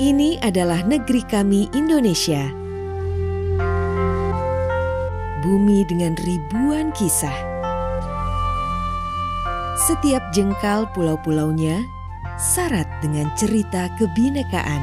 Ini adalah negeri kami, Indonesia. Bumi dengan ribuan kisah. Setiap jengkal pulau-pulaunya syarat dengan cerita kebinekaan.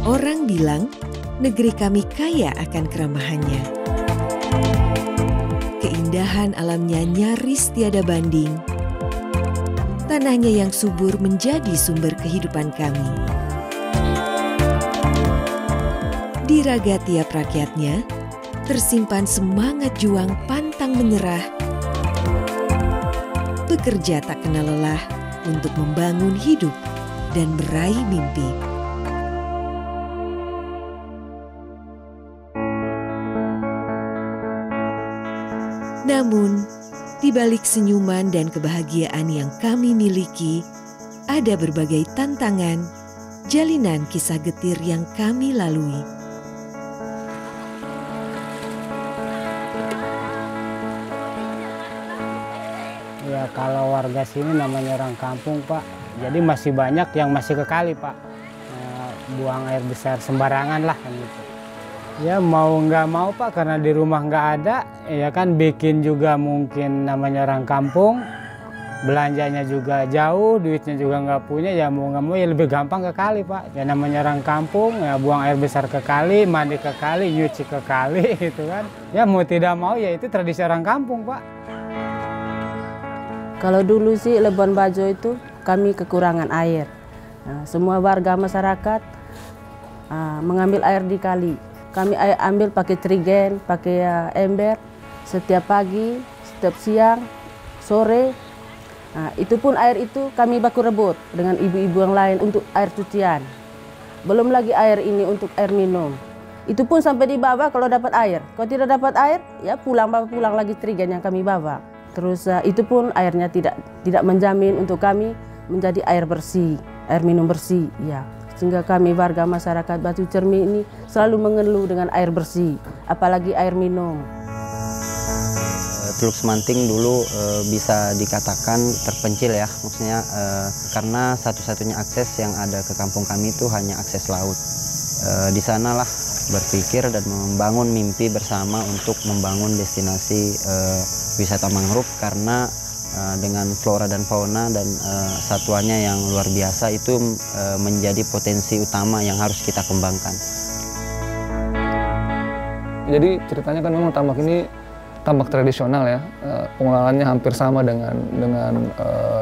Orang bilang negeri kami kaya akan keramahannya. Keindahan alamnya nyaris tiada banding. Tanahnya yang subur menjadi sumber kehidupan kami. Di raga tiap rakyatnya tersimpan semangat juang pantang menyerah, bekerja tak kenal lelah untuk membangun hidup dan meraih mimpi. Namun, di balik senyuman dan kebahagiaan yang kami miliki, ada berbagai tantangan, jalinan kisah getir yang kami lalui. Ya kalau warga sini namanya orang kampung Pak, jadi masih banyak yang masih ke kali Pak, buang air besar sembarangan lah kan gitu. Ya mau nggak mau Pak, karena di rumah nggak ada, ya kan bikin juga mungkin namanya orang kampung, belanjanya juga jauh, duitnya juga nggak punya, ya mau nggak mau ya lebih gampang ke kali Pak. Ya namanya orang kampung, ya buang air besar ke kali, mandi ke kali, nyuci ke kali gitu kan. Ya mau tidak mau ya itu tradisi orang kampung Pak. Kalau dulu sih Labuan Bajo itu kami kekurangan air. Nah, semua warga masyarakat mengambil air di kali. Kami ambil pakai trigen, pakai ember, setiap pagi, setiap siang, sore. Nah, itu pun air itu kami baku rebut dengan ibu-ibu yang lain untuk air cucian. Belum lagi air ini untuk air minum. Itu pun sampai di bawah kalau dapat air. Kalau tidak dapat air, ya pulang lagi trigen yang kami bawa. Terus itu pun airnya tidak menjamin untuk kami menjadi air bersih, air minum bersih. Ya. Sehingga kami warga masyarakat Batu Cermi ini selalu mengeluh dengan air bersih, apalagi air minum. Teluk Semanting dulu bisa dikatakan terpencil ya, maksudnya karena satu-satunya akses yang ada ke kampung kami itu hanya akses laut. Di sanalah berpikir dan membangun mimpi bersama untuk membangun destinasi wisata mangrove, karena dengan flora dan fauna dan satuannya yang luar biasa itu menjadi potensi utama yang harus kita kembangkan. Jadi ceritanya kan memang tambak ini tambak tradisional ya, pengelolaannya hampir sama dengan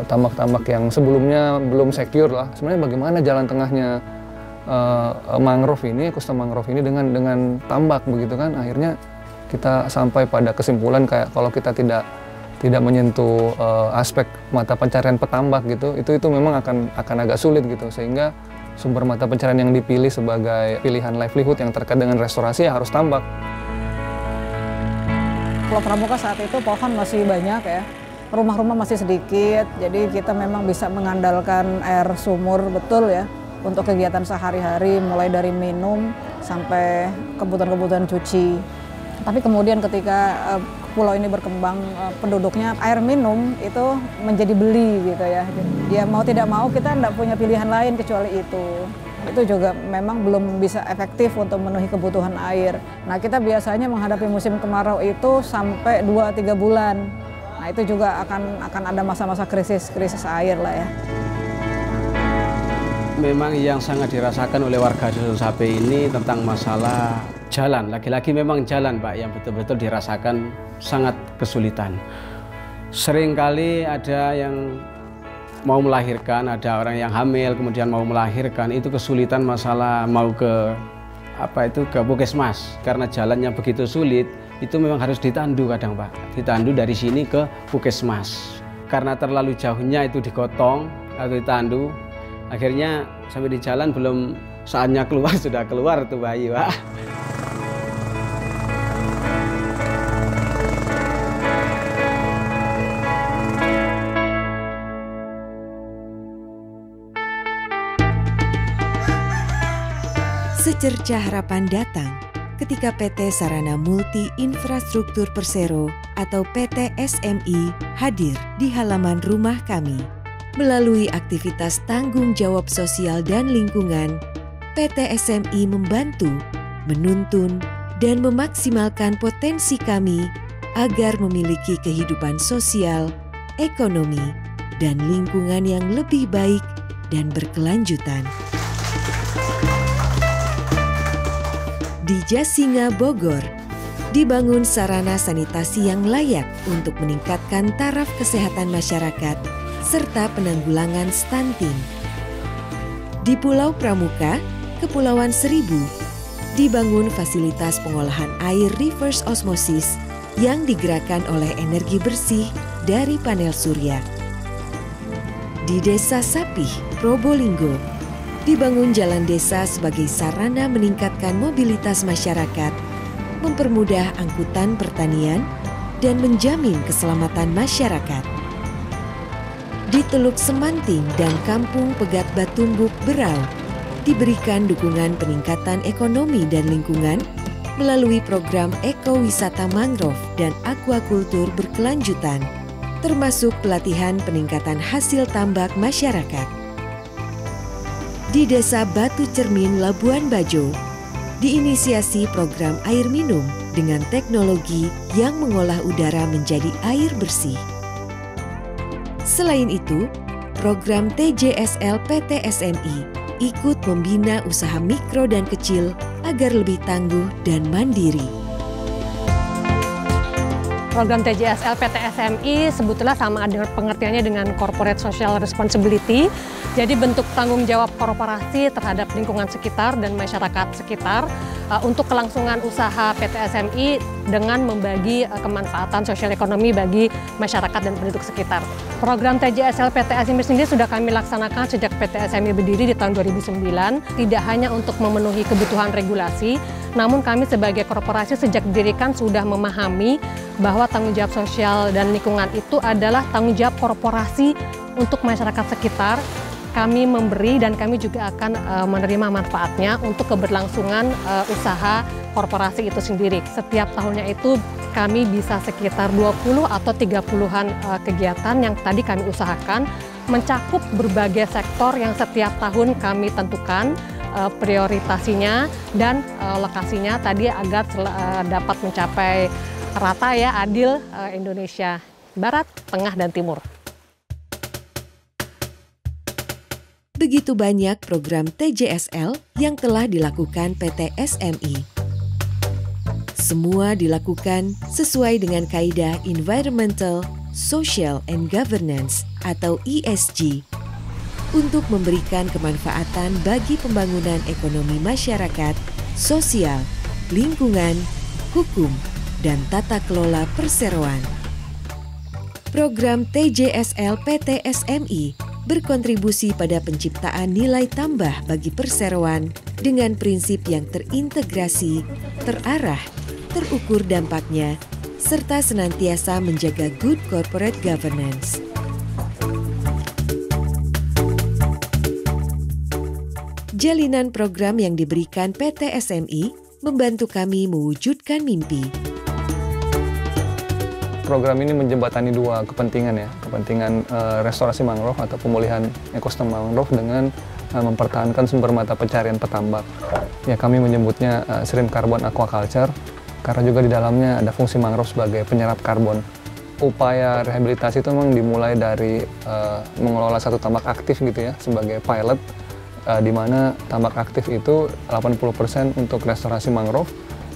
tambak-tambak yang sebelumnya belum secure lah. Sebenarnya bagaimana jalan tengahnya mangrove ini, ekosistem mangrove ini dengan tambak begitu kan? Akhirnya kita sampai pada kesimpulan kayak kalau kita tidak menyentuh aspek mata pencarian petambak gitu, itu memang akan agak sulit gitu, sehingga sumber mata pencarian yang dipilih sebagai pilihan livelihood yang terkait dengan restorasi ya harus tambak. Pulau Pramuka saat itu pohon masih banyak ya, rumah-rumah masih sedikit, jadi kita memang bisa mengandalkan air sumur betul ya untuk kegiatan sehari-hari, mulai dari minum sampai kebutuhan-kebutuhan cuci. Tapi kemudian ketika pulau ini berkembang, penduduknya air minum itu menjadi beli gitu ya. Dia mau tidak mau kita tidak punya pilihan lain kecuali itu. Itu juga memang belum bisa efektif untuk memenuhi kebutuhan air. Nah kita biasanya menghadapi musim kemarau itu sampai 2-3 bulan. Nah itu juga akan ada masa-masa krisis air lah ya. Memang yang sangat dirasakan oleh warga Dusun Sape ini tentang masalah jalan. Lagi-lagi memang jalan Pak yang betul-betul dirasakan sangat kesulitan. Seringkali ada yang mau melahirkan, ada orang yang hamil kemudian mau melahirkan, itu kesulitan masalah mau ke puskesmas. Karena jalannya begitu sulit, itu memang harus ditandu kadang Pak. Ditandu dari sini ke puskesmas. Karena terlalu jauhnya itu digotong atau ditandu, akhirnya sampai di jalan belum saatnya keluar sudah keluar tuh bayi Pak. Secercah harapan datang ketika PT Sarana Multi Infrastruktur Persero atau PT SMI hadir di halaman rumah kami. Melalui aktivitas tanggung jawab sosial dan lingkungan, PT SMI membantu, menuntun, dan memaksimalkan potensi kami agar memiliki kehidupan sosial, ekonomi, dan lingkungan yang lebih baik dan berkelanjutan. Di Jasinga, Bogor, dibangun sarana sanitasi yang layak untuk meningkatkan taraf kesehatan masyarakat serta penanggulangan stunting. Di Pulau Pramuka, Kepulauan Seribu, dibangun fasilitas pengolahan air reverse osmosis yang digerakkan oleh energi bersih dari panel surya. Di Desa Sapih, Probolinggo, dibangun jalan desa sebagai sarana meningkatkan mobilitas masyarakat, mempermudah angkutan pertanian, dan menjamin keselamatan masyarakat. Di Teluk Semanting dan Kampung Pegat Batumbuk, Berau, diberikan dukungan peningkatan ekonomi dan lingkungan melalui program ekowisata mangrove dan aquakultur berkelanjutan, termasuk pelatihan peningkatan hasil tambak masyarakat. Di Desa Batu Cermin, Labuan Bajo, diinisiasi program air minum dengan teknologi yang mengolah udara menjadi air bersih. Selain itu, program TJSL PT SMI ikut membina usaha mikro dan kecil agar lebih tangguh dan mandiri. Program TJSL PT SMI sebetulnya sama ada pengertiannya dengan Corporate Social Responsibility. Jadi bentuk tanggung jawab korporasi terhadap lingkungan sekitar dan masyarakat sekitar untuk kelangsungan usaha PT SMI dengan membagi kemanfaatan sosial ekonomi bagi masyarakat dan penduduk sekitar. Program TJSL PT SMI sendiri sudah kami laksanakan sejak PT SMI berdiri di tahun 2009, tidak hanya untuk memenuhi kebutuhan regulasi, namun kami sebagai korporasi sejak didirikan sudah memahami bahwa tanggung jawab sosial dan lingkungan itu adalah tanggung jawab korporasi untuk masyarakat sekitar. Kami memberi dan kami juga akan menerima manfaatnya untuk keberlangsungan usaha korporasi itu sendiri. Setiap tahunnya itu kami bisa sekitar 20 atau 30-an kegiatan yang tadi kami usahakan, mencakup berbagai sektor yang setiap tahun kami tentukan prioritasinya dan lokasinya tadi agar dapat mencapai rata ya, adil Indonesia Barat, Tengah, dan Timur. Begitu banyak program TJSL yang telah dilakukan PT SMI. Semua dilakukan sesuai dengan kaidah Environmental, Social, and Governance atau ESG untuk memberikan kemanfaatan bagi pembangunan ekonomi masyarakat, sosial, lingkungan, hukum, dan tata kelola perseroan. Program TJSL PT SMI berkontribusi pada penciptaan nilai tambah bagi perseroan dengan prinsip yang terintegrasi, terarah, terukur dampaknya, serta senantiasa menjaga good corporate governance. Jalinan program yang diberikan PT SMI membantu kami mewujudkan mimpi. Program ini menjembatani dua kepentingan ya, kepentingan restorasi mangrove atau pemulihan ekosistem mangrove dengan mempertahankan sumber mata pencarian petambak. Ya, kami menyebutnya shrimp carbon aquaculture karena juga di dalamnya ada fungsi mangrove sebagai penyerap karbon. Upaya rehabilitasi itu memang dimulai dari mengelola satu tambak aktif gitu ya sebagai pilot, di mana tambak aktif itu 80% untuk restorasi mangrove,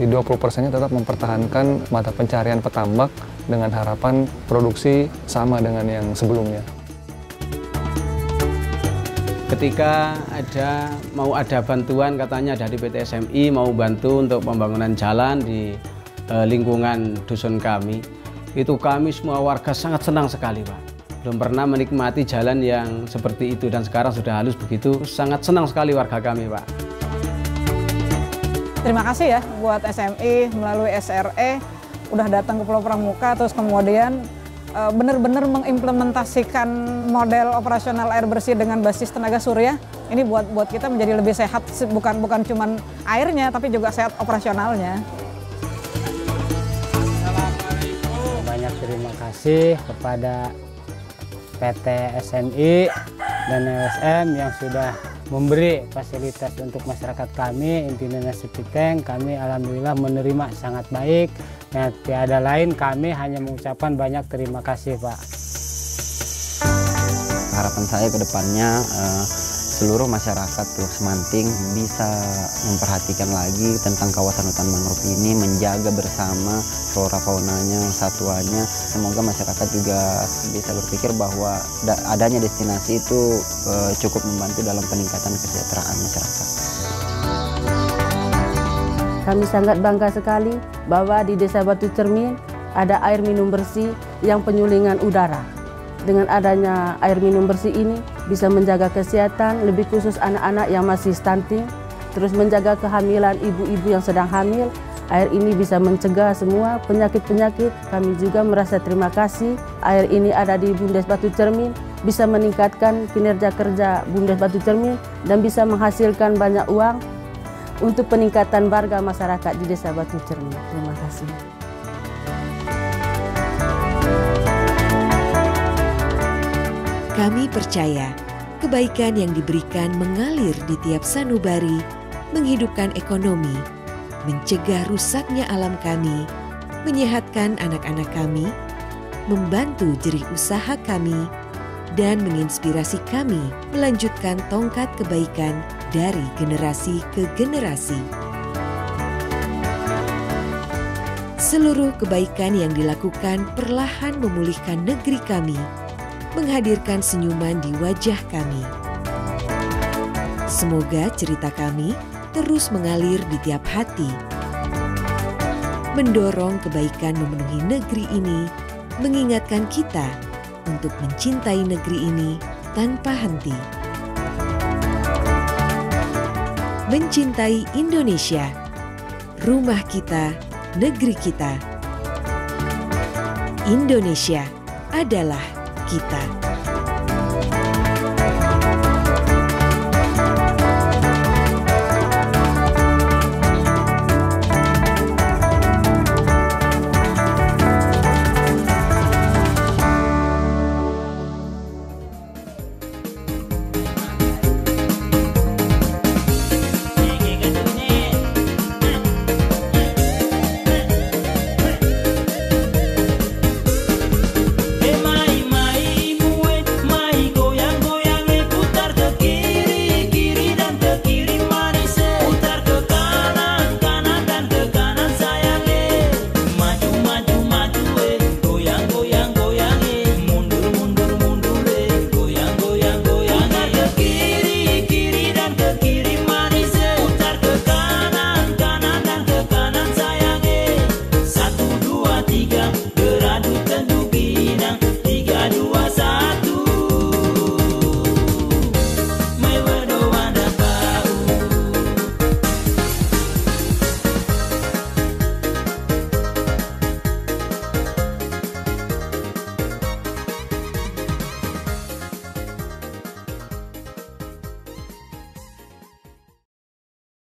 di 20%-nya tetap mempertahankan mata pencarian petambak dengan harapan produksi sama dengan yang sebelumnya. Ketika mau ada bantuan katanya dari PT SMI mau bantu untuk pembangunan jalan di lingkungan dusun kami, itu kami semua warga sangat senang sekali Pak. Belum pernah menikmati jalan yang seperti itu dan sekarang sudah halus begitu, sangat senang sekali warga kami Pak. Terima kasih ya buat SMI melalui SRE udah datang ke Pulau Pramuka, terus kemudian benar-benar mengimplementasikan model operasional air bersih dengan basis tenaga surya. Ini buat kita menjadi lebih sehat, bukan cuma airnya tapi juga sehat operasionalnya. Banyak terima kasih kepada PT SMI dan LSM yang sudah memberi fasilitas untuk masyarakat kami, intinya septic tank. Kami alhamdulillah menerima sangat baik. Nah, tiada lain kami hanya mengucapkan banyak terima kasih, Pak. Harapan saya ke depannya seluruh masyarakat Teluk Semanting bisa memperhatikan lagi tentang kawasan hutan mangrove ini, menjaga bersama flora faunanya, satwanya. Semoga masyarakat juga bisa berpikir bahwa adanya destinasi itu cukup membantu dalam peningkatan kesejahteraan masyarakat. Kami sangat bangga sekali bahwa di Desa Batu Cermin ada air minum bersih yang penyulingan udara. Dengan adanya air minum bersih ini bisa menjaga kesehatan, lebih khusus anak-anak yang masih stunting, terus menjaga kehamilan ibu-ibu yang sedang hamil. Air ini bisa mencegah semua penyakit-penyakit. Kami juga merasa terima kasih air ini ada di Bumdes Batu Cermin, bisa meningkatkan kinerja kerja Bumdes Batu Cermin dan bisa menghasilkan banyak uang untuk peningkatan warga masyarakat di Desa Batu Cermin. Terima kasih. Kami percaya kebaikan yang diberikan mengalir di tiap sanubari, menghidupkan ekonomi, mencegah rusaknya alam kami, menyehatkan anak-anak kami, membantu jerih usaha kami, dan menginspirasi kami melanjutkan tongkat kebaikan dari generasi ke generasi. Seluruh kebaikan yang dilakukan perlahan memulihkan negeri kami, menghadirkan senyuman di wajah kami. Semoga cerita kami terus mengalir di tiap hati, mendorong kebaikan memenuhi negeri ini, mengingatkan kita untuk mencintai negeri ini tanpa henti. Mencintai Indonesia, rumah kita, negeri kita. Indonesia adalah kita.